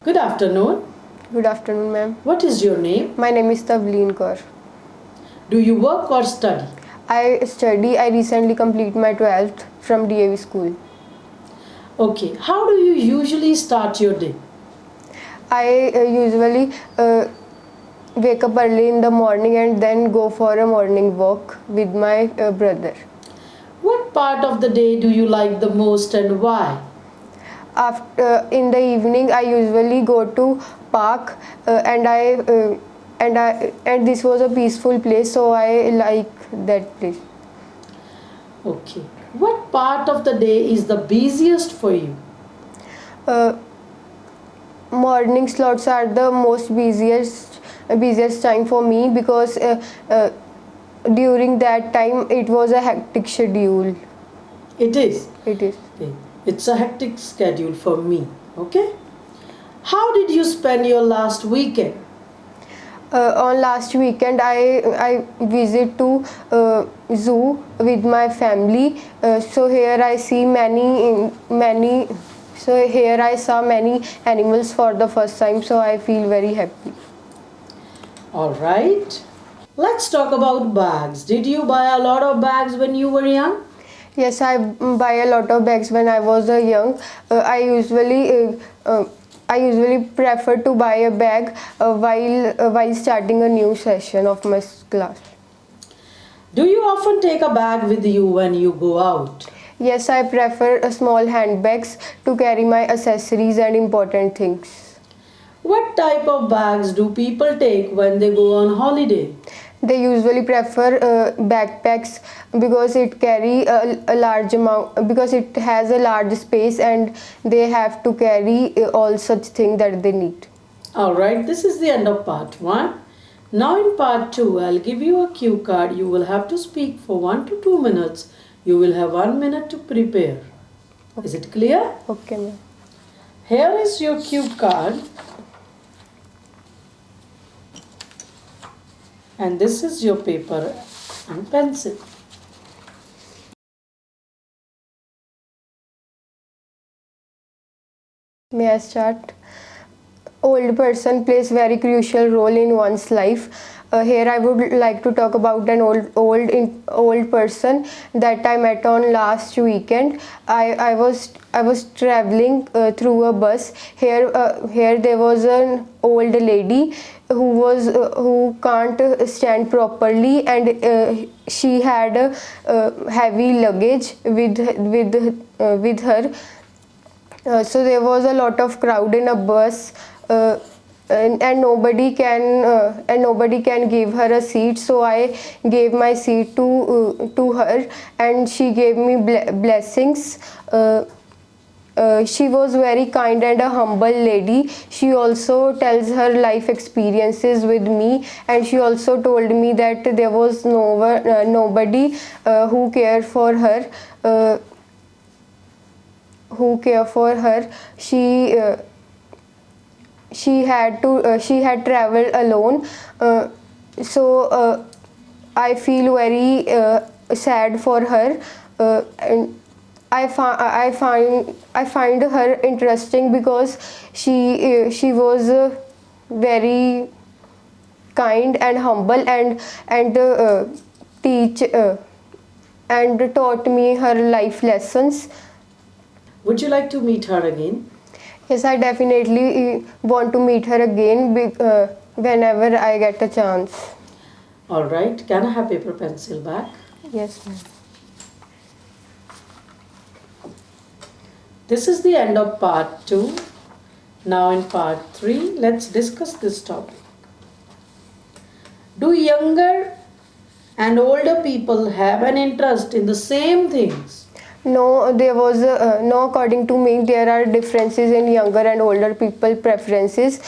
Good afternoon. Good afternoon, ma'am. What is your name? My name is Tavleen Kaur. Do you work or study? I study. I recently completed my 12th from DAV school. Okay. How do you usually start your day? I usually wake up early in the morning and then go for a morning walk with my brother. What part of the day do you like the most and why? After in the evening, I usually go to park and this was a peaceful place, so I like that place. Okay. What part of the day is the busiest for you? Uh, Morning slots are the most busiest time for me because during that time it was a hectic schedule. It is. It is. Okay. It's a hectic schedule for me. Okay. How did you spend your last weekend? On last weekend I visit to zoo with my family. So here I see many. So here I saw many animals for the first time. So I feel very happy. All right. Let's talk about bags. Did you buy a lot of bags when you were young? Yes, I buy a lot of bags when I was young. I usually prefer to buy a bag while starting a new session of my class. Do you often take a bag with you when you go out? Yes, I prefer small handbags to carry my accessories and important things. What type of bags do people take when they go on holiday? They usually prefer backpacks because it carry a large amount, because it has a large space and they have to carry all such things that they need. Alright, this is the end of part 1. Now in part 2, I'll give you a cue card. You will have to speak for 1 to 2 minutes. You will have 1 minute to prepare. Okay. Is it clear? Okay, ma'am. Here is your cue card. And this is your paper and pencil. May I start? Old person plays very crucial role in one's life. Here I would like to talk about an old person that I met on last weekend. I was traveling through a bus. Here there was an old lady who can't stand properly, and she had a heavy luggage with her. So there was a lot of crowd in a bus, and nobody can give her a seat. So I gave my seat to her, and she gave me blessings. She was very kind and a humble lady. She also tells her life experiences with me, and she also told me that there was nobody who cared for her. She had traveled alone, so I feel very sad for her, and I find her interesting because she was very kind and humble, and teach and taught me her life lessons. Would you like to meet her again? Yes, I definitely want to meet her again whenever I get a chance. Alright, can I have paper pencil back? Yes, ma'am. This is the end of part 2. Now in part 3, let's discuss this topic. Do younger and older people have an interest in the same things? No, there was no. According to me, there are differences in younger and older people preferences.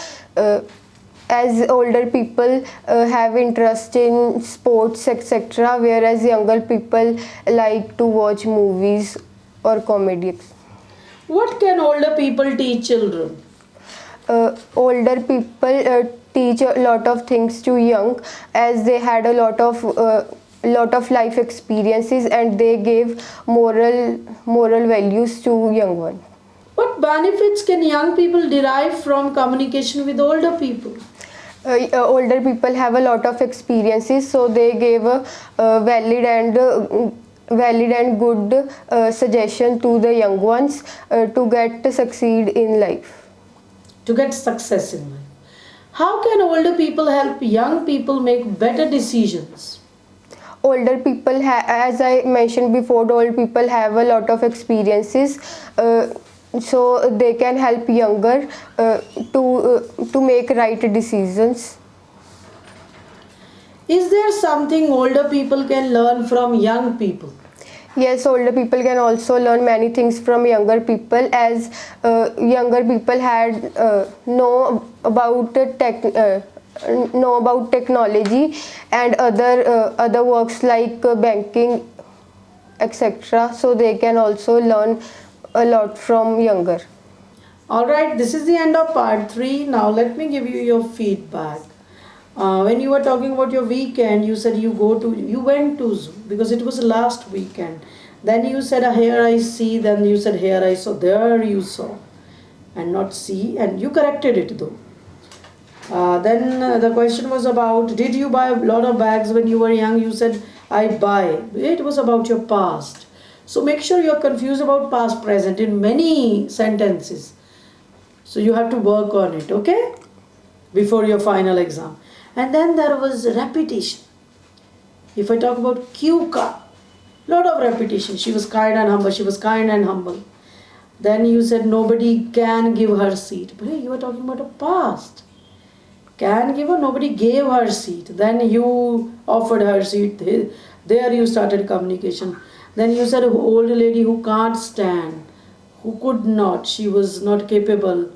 As older people have interest in sports, etc., whereas younger people like to watch movies or comedies. What can older people teach children? Older people teach a lot of things to young, as they had a lot of life experiences, and they gave moral values to young one. What What benefits can young people derive from communication with older people? Older people have a lot of experiences, so they gave a valid and good suggestion to the young ones to get succeed in life. To get success in life. How can older people help young people make better decisions? Older people as I mentioned before, the old people have a lot of experiences, so they can help younger to make right decisions. Is there something older people can learn from young people? Yes, older people can also learn many things from younger people, as younger people had know about technology and other works like banking, etc. So they can also learn a lot from younger. Alright, this is the end of part 3. Now let me give you your feedback. When you were talking about your weekend, you said you went to zoo because it was last weekend. Then you said here I see, then you said here I saw, there you saw and not see, and you corrected it though. Then the question was about, did you buy a lot of bags when you were young? You said I buy. It was about your past. So make sure you're confused about past present in many sentences. So you have to work on it, okay? Before your final exam. And then there was repetition. If I talk about Kyuka, lot of repetition. She was kind and humble. She was kind and humble. Then you said nobody can give her seat. But hey, you were talking about a past. Can give her, nobody gave her seat. Then you offered her seat. There you started communication. Then you said old lady who can't stand, who could not, she was not capable,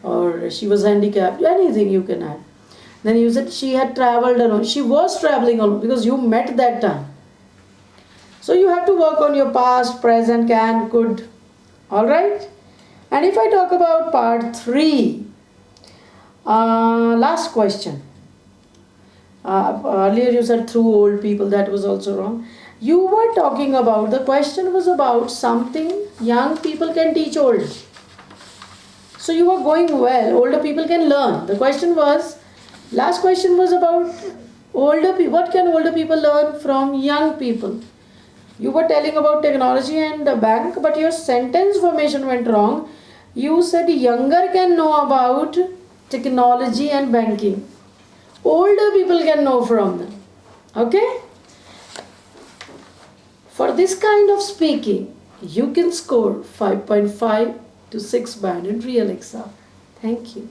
or she was handicapped. Anything you can add. Then you said she had traveled alone. She was traveling alone because you met that time. So you have to work on your past, present, can, could. Alright? And if I talk about part 3, last question. Earlier you said through old people, that was also wrong. You were talking about, the question was about something young people can teach old. So you were going well, older people can learn. The question was, last question was about older people. What can older people learn from young people? You were telling about technology and the bank, but your sentence formation went wrong. You said younger can know about technology and banking. Older people can know from them. Okay? For this kind of speaking, you can score 5.5 to 6 band in real exam. Thank you.